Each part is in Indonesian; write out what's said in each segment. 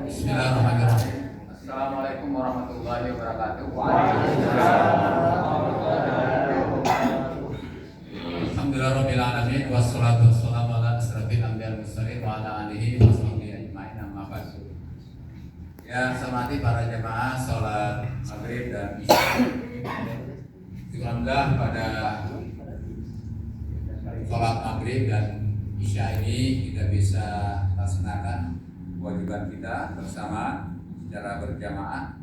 Bismillahirrahmanirrahim. Assalamualaikum warahmatullahi wabarakatuh. Alhamdulillahirabbil alamin wassalatu wassalamu ala asrofil anbiya'il mursalin wa ala alihi washabbihi ajmain, amma ba'd. Yang saya hormati para jemaah salat maghrib dan isya. Alhamdulillah pada salat maghrib dan isya ini kita bisa laksanakan kewajiban kita bersama secara berjamaah,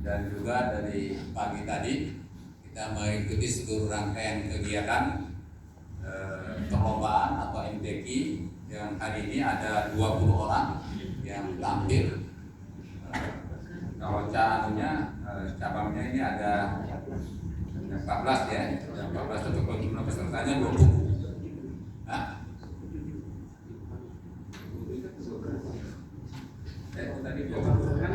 dan juga dari pagi tadi kita mengikuti seluruh rangkaian kegiatan perlombaan atau MTQ yang hari ini ada 20 orang yang tampil. Kalau cabangnya ini ada 14 ya, 14 untuk jumlah pesertanya 20. Tadi 20 kan?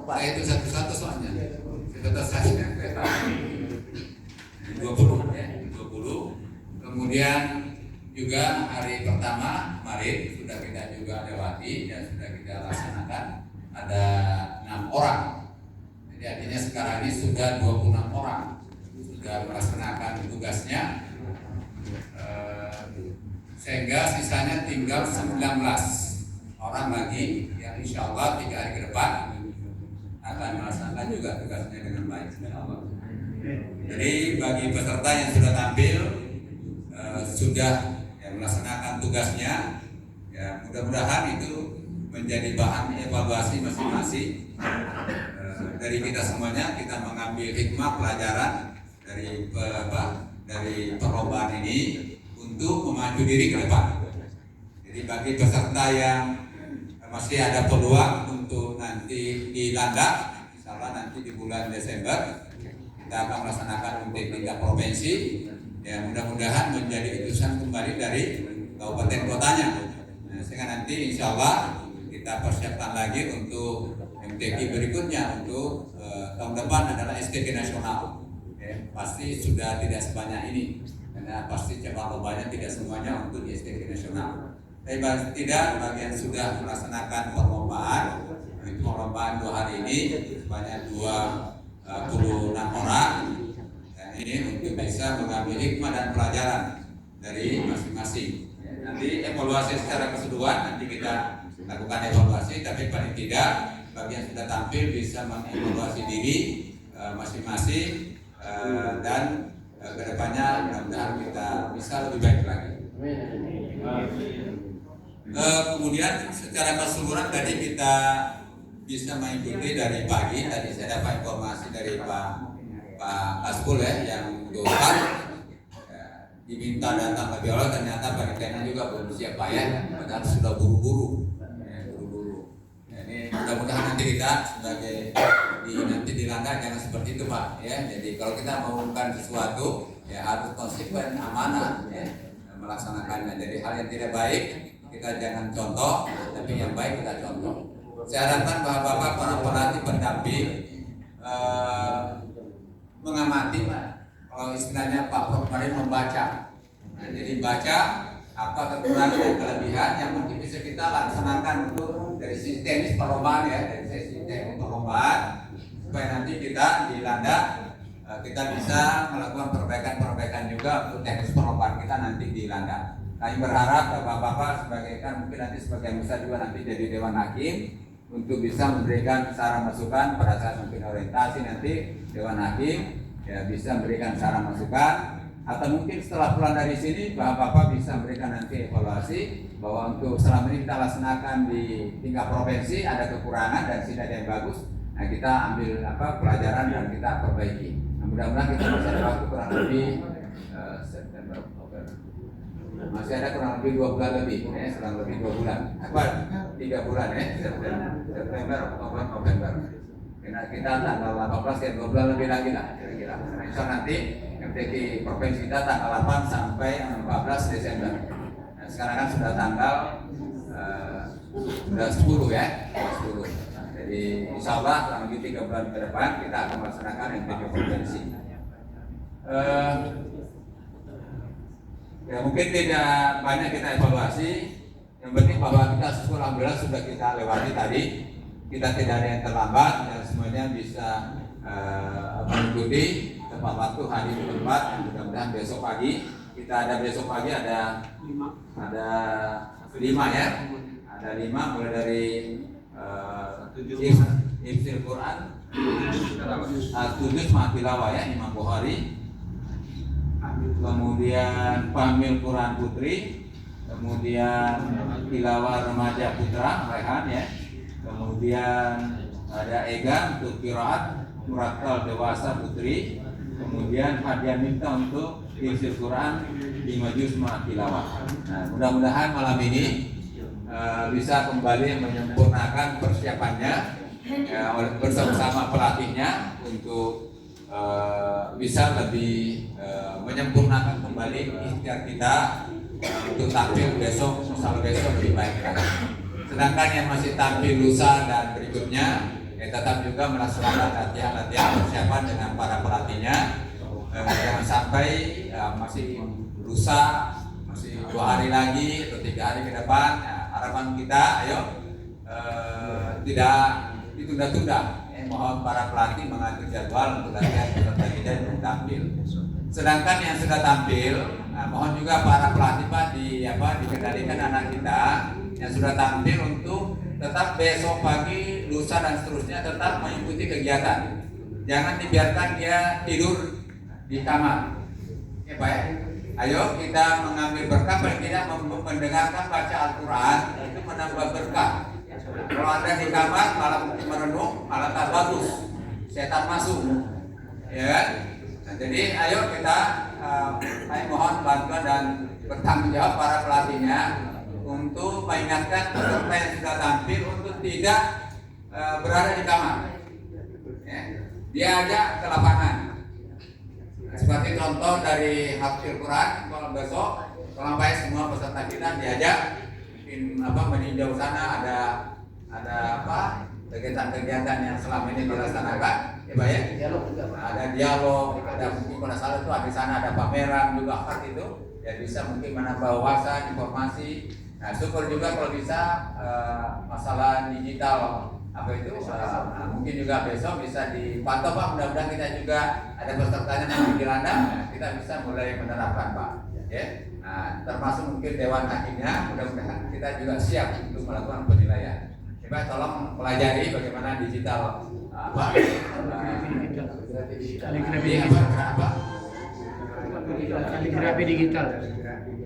Saya itu satu-satu soalnya. Saya 20 ya, 20. Kemudian juga hari pertama kemarin sudah kita juga lewati dan sudah kita laksanakan ada 6 orang. Jadi artinya sekarang ini sudah 26 orang sudah melaksanakan tugasnya, sehingga sisanya tinggal 19 orang lagi yang insya Allah 3 hari ke depan akan melaksanakan juga tugasnya dengan baik, insya Allah. Jadi bagi peserta yang sudah tampil sudah melaksanakan tugasnya, ya mudah-mudahan itu menjadi bahan evaluasi masing-masing dari kita semuanya. Kita mengambil hikmah pelajaran dari perlombaan ini untuk memacu diri ke depan. Jadi bagi peserta yang masih ada peluang untuk nanti di Landak, insya Allah nanti di bulan Desember kita akan melaksanakan untuk tingkat provinsi. Ya mudah-mudahan menjadi utusan kembali dari kabupaten kotanya. Nah, sehingga nanti insya Allah kita persiapkan lagi untuk MTQ berikutnya untuk tahun depan adalah STQ nasional. Pasti sudah tidak sebanyak ini, karena pasti cabang lombanya tidak semuanya untuk di STQ nasional. Tapi tidak, bagian sudah melaksanakan perlombaan, itu perlombaan 2 hari ini sebanyak 26 orang. Ini untuk bisa mengambil hikmah dan pelajaran dari masing-masing. Nanti evaluasi secara keseluruhan nanti kita lakukan evaluasi, tapi paling tidak bagi yang sudah tampil bisa mengevaluasi diri masing-masing, dan kedepannya mudah-mudahan kita bisa lebih baik lagi. Kemudian secara keseluruhan tadi kita bisa mengikuti dari pagi. Tadi saya dapat informasi dari Pak Askul ya, yang Johan diminta datang lebih awal, ternyata panitianya juga belum siap bayar, padahal sudah buru-buru. Ini mudah-mudahan nanti kita sebagai nanti di Landak jangan seperti itu Pak ya. Jadi kalau kita mengumumkan sesuatu ya harus konsekuen, amanah ya, melaksanakannya. Jadi hal yang tidak baik kita jangan contoh, tapi yang baik kita contoh. Saya harapkan Bapak-bapak para pelatih pendamping mengamati, kalau istilahnya Pak Prof kemarin membaca. Nah, jadi baca apa kekurangan dan kelebihan yang mungkin bisa kita laksanakan untuk dari sisi teknis perlombaan ya, dari sisi teknis perlombaan, supaya nanti kita di Landak kita bisa melakukan perbaikan-perbaikan juga untuk teknis perlombaan kita nanti di Landak. Kami berharap Bapak-bapak sebagai mungkin nanti sebagian besar juga nanti jadi Dewan Hakim untuk bisa memberikan saran masukan pada saat mungkin orientasi nanti Dewan Hakim ya bisa memberikan saran masukan, atau mungkin setelah pulang dari sini Bapak-bapak bisa memberikan nanti evaluasi bahwa untuk selama ini kita laksanakan di tingkat provinsi ada kekurangan dan tidak ada yang bagus. Nah kita ambil pelajaran dan kita perbaiki. Nah, mudah-mudahan kita masih ada waktu kurang lebih September, Oktober. Masih ada kurang lebih 2 bulan lebih, ya, kurang lebih 2 bulan. 3 bulan ya, September, Oktober, November. Kita tanggal 18 ya, 2 bulan lebih lagi lah kira-kira. Nah, insya nanti MTQ provinsi kita tanggal 8 sampai 14 Desember. Nah, sekarang kan sudah tanggal Sudah 10 ya, 10. Jadi insya Allah dalam 3 bulan ke depan kita akan melaksanakan yang video konferensi. Ya mungkin tidak banyak kita evaluasi. Yang penting bahwa kita alhamdulillah sudah kita lewati tadi. Kita tidak ada yang terlambat dan semuanya bisa mengikuti tepat waktu hadir di tempat. Mudah-mudahan besok pagi ada 5 ya. Ada 5 mulai dari Hifzil Quran, 7 Mahtilawah ya Imam Bukhari, kemudian Pamil Quran Putri, kemudian Tilawah Remaja Putra Rehan ya, kemudian ada Ega untuk qiraat, Murattal Dewasa Putri, kemudian hadiah minta untuk Hifzil Quran 5 juz Mahtilawah. Nah, mudah-mudahan malam ini bisa kembali menyempurnakan persiapannya bersama pelatihnya untuk bisa lebih menyempurnakan kembali ikhtiar kita untuk tampil besok, insya Allah besok lebih baik lagi. Sedangkan yang masih tampil lusa dan berikutnya tetap juga melaksanakan latihan persiapan dengan para pelatihnya. Jangan sampai masih lusa, masih 2 hari lagi atau 3 hari ke depan. Harapan kita, ayo tidak ditunda-tunda. Mohon para pelatih mengatur jadwal untuk latihan peserta kita yang tampil. Sedangkan yang sudah tampil, mohon juga para pelatih Pak dikendalikan anak kita yang sudah tampil untuk tetap besok pagi, lusa dan seterusnya tetap mengikuti kegiatan. Jangan dibiarkan dia tidur di kamar. Ya Pak ya. Ayo kita mengambil berkah, paling tidak mendengarkan baca Al-Quran itu menambah berkah. Kalau Anda di kamar malah merenung, malah tak bagus, setan masuk, ya kan? Nah, jadi ayo kita, saya mohon bantuan dan bertanggung jawab para pelatihnya untuk mengingatkan peserta yang sudah tampil untuk tidak berada di kamar, ya. Diajak ke lapangan. Seperti contoh dari Hafzil Quran, kalau besok sampai semua peserta kita diajak meninjau sana ada kegiatan-kegiatan yang selama ini dilaksanakan, ya Pak ya. Ada dialog, ada mungkin pada saat itu di sana ada pameran juga seperti itu, ya bisa mungkin menambah wawasan, informasi. Nah syukur juga kalau bisa masalah digital mungkin juga besok bisa dipantau Pak. Mudah-mudahan kita juga ada pesertanya yang di Anda, kita bisa mulai menerapkan Pak. Ya, nah, termasuk mungkin Dewan Hakimnya, mudah-mudahan kita juga siap untuk melakukan penilaian. Coba tolong pelajari bagaimana digital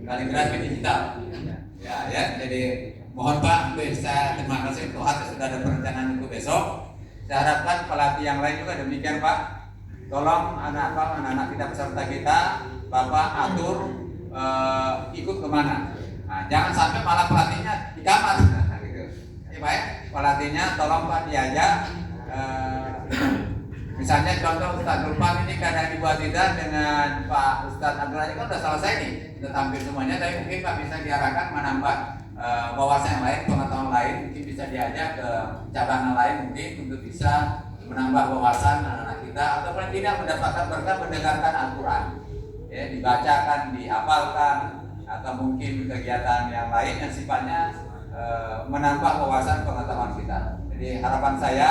kaligrafi digital. Ya, jadi mohon Pak bisa terima kasih untuk sudah ada perencanaan untuk besok. Saya harapkan pelatih yang lain juga demikian Pak. Tolong anak-anak kita peserta kita, Bapak atur ikut kemana. Nah, jangan sampai malah pelatihnya di kamar. Gitu. Ya Pak ya, pelatihnya tolong Pak diajak. Misalnya contoh Ustadz Nurpan ini kadang dibuat tidak dengan Pak Ustadz Abdul Aziz kan sudah selesai nih, sudah tampil semuanya. Tapi mungkin Pak bisa diarahkan menambah wawasan yang lain, pengetahuan lain, mungkin bisa diajak ke cabang lain mungkin untuk bisa menambah wawasan anak-anak kita atau paling tidak mendapatkan berkah mendengarkan Al-Quran, ya, dibacakan, dihafalkan atau mungkin kegiatan yang lain yang sifatnya menambah wawasan pengetahuan kita. Jadi harapan saya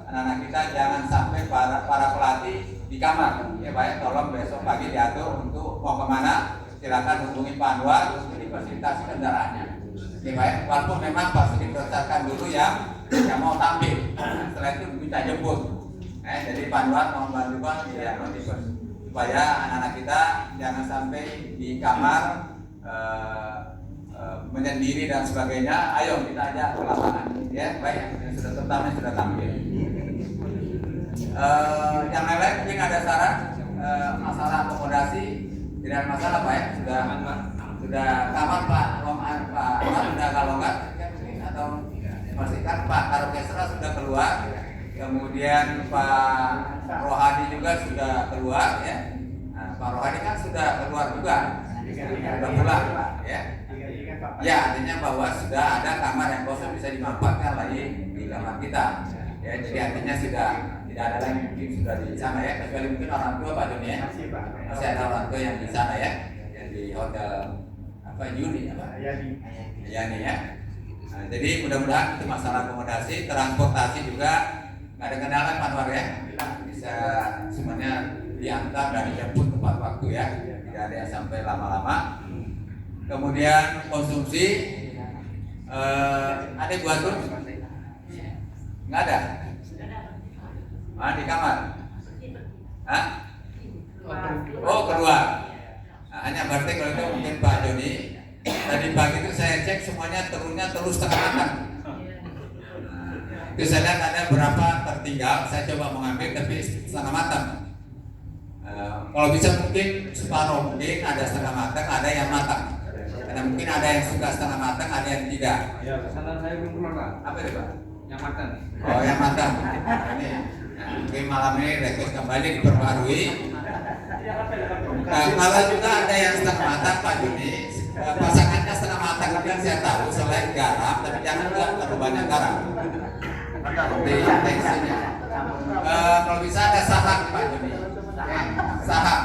anak-anak kita jangan sampai para pelatih di kamar, ya Pak ya, tolong besok pagi diatur untuk mau kemana silakan hubungi Pak Anwar untuk difasilitasi kendaraannya. Ya Pak, walaupun memang pasti dipersiapkan dulu yang mau tampil. Setelah itu minta jemput. Jadi Pak Anwar mohon bantu Pak supaya anak-anak kita jangan sampai di kamar menyendiri dan sebagainya. Ayo kita ajak ke lapangan. Ya, baik. Yang sudah terutama sudah tampil. Yang lain mungkin ada saran masalah akomodasi. Tidak ada masalah Pak ya, sudah kamar Pak sudah agak longgar atau pastikan Pak Karokesra sudah keluar, kemudian Pak Rohadi juga sudah keluar ya. Nah, Pak Rohadi kan sudah keluar juga, sudah pulang Pak ya. Ya, artinya bahwa sudah ada kamar yang kosong bisa dimanfaatkan lagi di kamar kita. Ya, jadi artinya sudah tidak ada lagi mungkin sudah di sana ya, kecuali mungkin orang tua Pak Doni ya. Masih ada orang tua yang di sana ya, yang di hotel apa Yuni apa? Yani ya. Nah, jadi mudah-mudahan itu masalah akomodasi, transportasi juga nggak ada kendala Pak Anwar ya, bisa semuanya diantar dan dijemput tepat waktu ya, tidak ada yang sampai lama-lama. Kemudian konsumsi ada buat tuh nggak ada, di kamar, oh keluar. Nah, hanya berarti kalau itu mungkin Pak Joni tadi pagi itu saya cek semuanya telurnya telur setengah matang. Itu saya lihat ada berapa tertinggal, saya coba mengambil tapi setengah matang. Kalau bisa mungkin separuh, mungkin ada setengah matang, ada yang matang. Karena mungkin ada yang suka setengah matang, ada yang tidak. Ya, pesanan saya belum keluar Pak. Apa itu Pak? Yang matang. Oh, yang matang. Ini, mungkin malam ini request kembali diperbarui. Kalau juga ada yang setengah matang Pak Juni, pasangannya setengah matang itu yang saya tahu selain garam, tapi jangan juga terlalu banyak garam. Seperti tensinya. Kalau bisa ada saham Pak Juni, saham.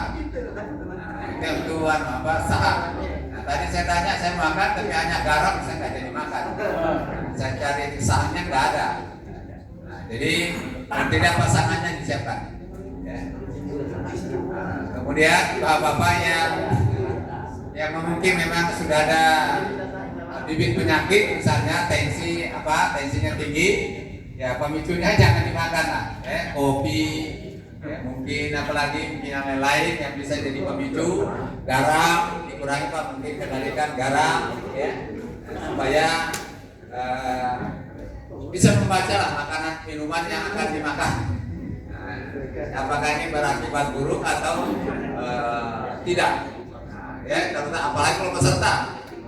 Itu tuan apa saham. Nah, tadi saya tanya saya makan tapi hanya garam, saya nggak jadi makan. Saya cari sahamnya nggak ada. Nah, jadi tidak pasangannya disiapkan. Ya. Kemudian bapak-bapak yang mungkin memang sudah ada bibit penyakit, misalnya tensinya tinggi, ya pemicunya jangan dimakan lah, kopi, ya, mungkin apalagi mungkin yang lain yang bisa jadi pemicu, garam dikurangi Pak, mungkin kendalikan garam, ya, supaya bisa membaca lah makanan minuman yang akan dimakan. Apakah ini berakibat buruk atau tidak? Ya, karena apalagi kalau peserta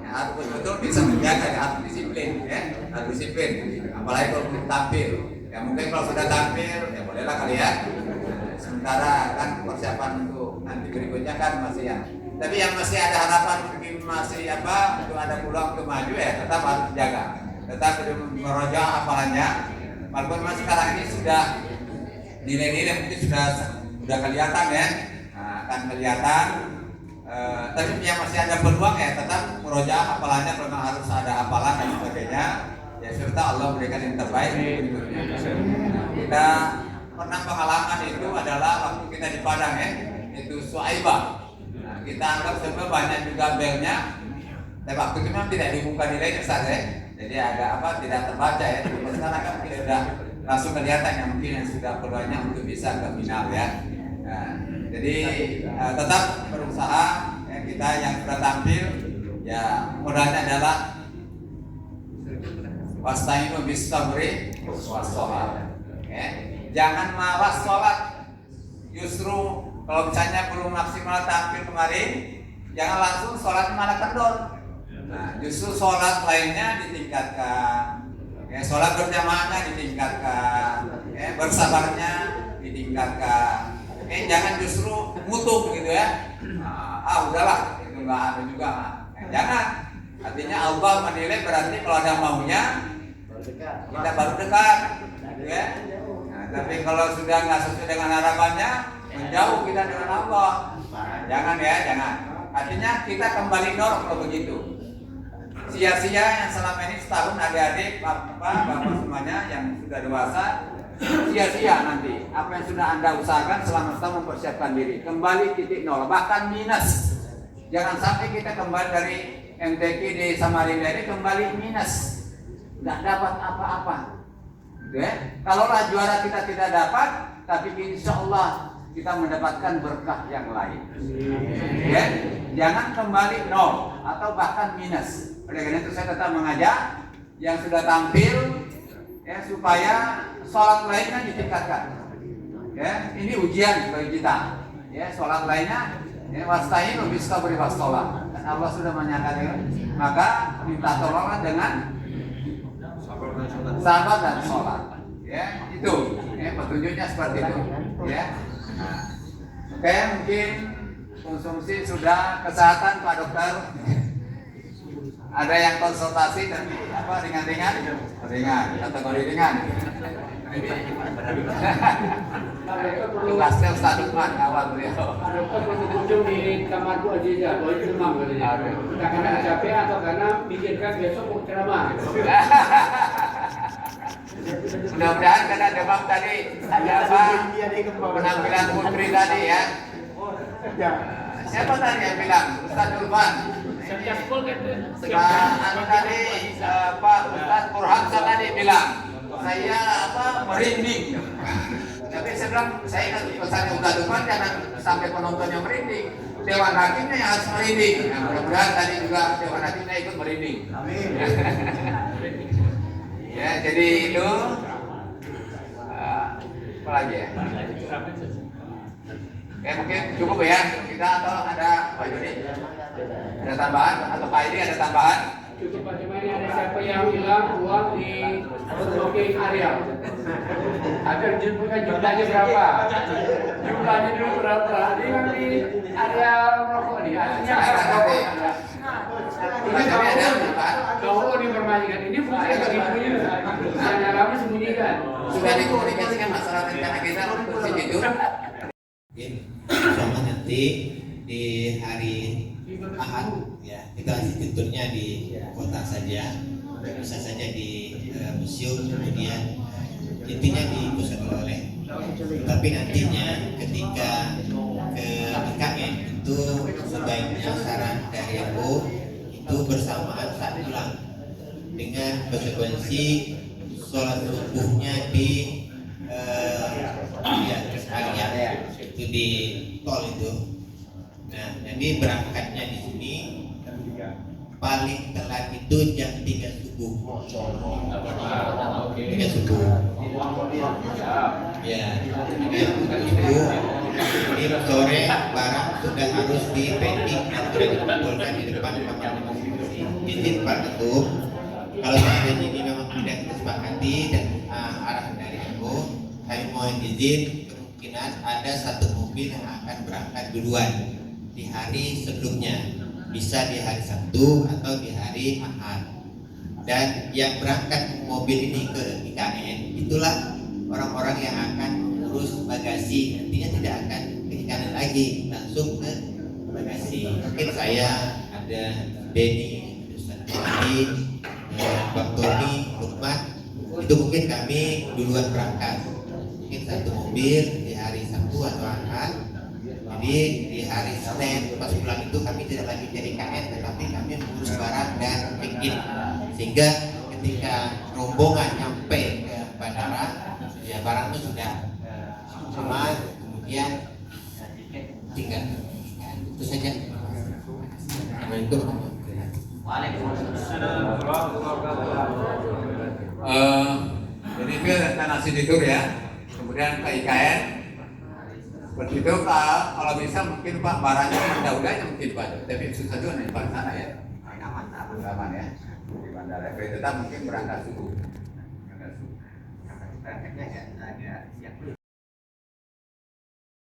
ya, harus betul-betul bisa menjaga, ya, harus disiplin, ya, harus disiplin. Apalagi kalau belum tampil, ya mungkin kalau sudah tampil, ya bolehlah kalian. Sementara kan persiapan untuk nanti berikutnya kan masih ya. Tapi yang masih ada harapan mungkin masih untuk ada peluang untuk maju ya tetap harus dijaga. Tetap meroja hafalannya. Walaupun mas sekarang ini sudah nilai-nilai mungkin sudah kelihatan ya, akan kelihatan. Tapi yang masih ada peluang ya tetap meroja hafalannya, memang harus ada hafalan dan sebagainya. Ya serta Allah berikan yang terbaik berikutnya. Kita pernah pengalaman itu adalah waktu kita di Padang ya, itu Suaibah. Nah, kita anggap sebenarnya banyak juga belnya, tapi waktu itu memang tidak dibuka nilainya saja ya. Jadi agak tidak terbaca ya. Tapi sekarang kan kita sudah langsung kelihatan yang mungkin yang sudah peluangnya untuk bisa ke final ya. Nah, jadi tetap berusaha ya, kita yang sudah tampil ya modalnya adalah wasta'inu bis sabri was shalah. Ya. Jangan malas sholat. Justru kalau misalnya belum maksimal tampil kemarin, jangan langsung sholat malah kendor. Nah, justru sholat lainnya ditingkatkan. Ya, sholat berjamaahnya ditingkatkan. Ya, bersabarnya ditingkatkan. Jangan justru mutu begitu ya. Udahlah, itu nggak ada juga. Jangan. Artinya Allah menilai berarti kalau ada maunya kita baru dekat, gitu ya. Nah, tapi kalau sudah nggak sesuai dengan harapannya, menjauh kita dengan Allah. Nah, jangan ya, jangan. Artinya kita kembali normal kalau begitu. Sia-sia yang selama ini setahun adik-adik, bapak semuanya yang sudah dewasa, sia-sia nanti apa yang sudah Anda usahakan selama setahun mempersiapkan diri kembali titik nol, bahkan minus. Jangan sampai kita kembali dari MTQ di Samarinda ini kembali minus, nggak dapat apa-apa. Okay? Kalaulah juara kita tidak dapat, tapi insya Allah kita mendapatkan berkah yang lain. Okay? Jangan kembali nol atau bahkan minus. Oleh karena itu saya tetap mengajak yang sudah tampil ya supaya sholat lainnya ditingkatkan. Ya, ini ujian bagi kita. Ya, sholat lainnya wasta'inu bis sabri was shalah. Dan Allah sudah menyatakan, maka minta tolonglah dengan sabar dan sholat. Ya, itu. Ya, petunjuknya seperti itu. Ya. Nah, oke, mungkin konsumsi sudah, kesehatan Pak Dokter. Ada yang konsultasi dan ringan-ringan, kategori ringan. Kelasnya Ustaz Lukman awal beliau. Dokter berkunjung di kamar Bu Aziza, boleh demam katanya. Entah karena kecapean atau karena pikirkan besok mau ceramah. Mudah-mudahan karena demam tadi ada apa? Penampilan putri tadi ya. Siapa tadi yang bilang? Ustaz Lukman. Anu tadi Pak Ustaz Burhansa tadi bilang saya merinding. Tapi saya bilang saya ingat pesannya Ustaz Lukman jangan sampai penontonnya merinding. Dewan Hakimnya yang harus merinding. Nah, mudah-mudahan tadi juga Dewan Hakimnya ikut merinding. Amin. Ya, jadi itu apa lagi ya? Oke, mungkin cukup ya kita atau ada Pak Joni? Ada tambahan atau Pak Edi ada tambahan? Cukup Pak Cuma ini ada siapa yang hilang uang di smoking area? Agar bukan jumlahnya berapa? Jumlahnya dulu berapa? Ini kan di area rokok nih. Artinya rokok. Kalau dipermainkan ini fungsi yang sembunyi, yang alami sembunyikan. Sudah dikomunikasikan masalah rencana kita untuk si tidur. Sama nanti di hari Ahad ya kita kasih tidurnya di kota saja, bisa saja di museum, kemudian intinya di pusat oleh. Tapi nantinya ketika ke IKN itu sebaiknya saran dari MU itu bersamaan saat pulang dengan konsekuensi sholat subuhnya di area itu di tol itu. Nah, jadi berangkatnya di sini paling telat itu jam 3 subuh. 3 subuh. Ya, 3 subuh. Jadi sore barang sudah harus di pending dan sudah dikumpulkan di depan kamar konstitusi. Izin Pak Ketum, kalau seandainya ini memang tidak disepakati dan arahan dari MU, kami mohon izin kemungkinan ada satu mobil yang akan berangkat duluan di hari sebelumnya, bisa di hari Sabtu atau di hari Ahad. Dan yang berangkat mobil ini ke IKN itulah orang-orang yang akan urus bagasi, nantinya tidak akan ke IKN lagi, langsung ke bagasi. Mungkin saya ada Denny, Ustaz Adi, Bang Tony, Lukman, itu mungkin kami duluan berangkat. Mungkin satu mobil di hari Sabtu atau Ahad. Jadi di hari Senin pas pulang itu kami tidak lagi jadi KN, tetapi kami mengurus barang dan check-in, sehingga ketika rombongan nyampe ke bandara ya barang itu sudah aman, kemudian tinggal itu saja. Assalamualaikum. Jadi itu rencana si tidur ya. Kemudian ke IKN. Seperti itu kalau bisa mungkin Pak barangnya mudah-mudahan mungkin Pak, tapi susah juga nih Pak sana ya. Aman ya. Di bandara tetap mungkin berangkat subuh.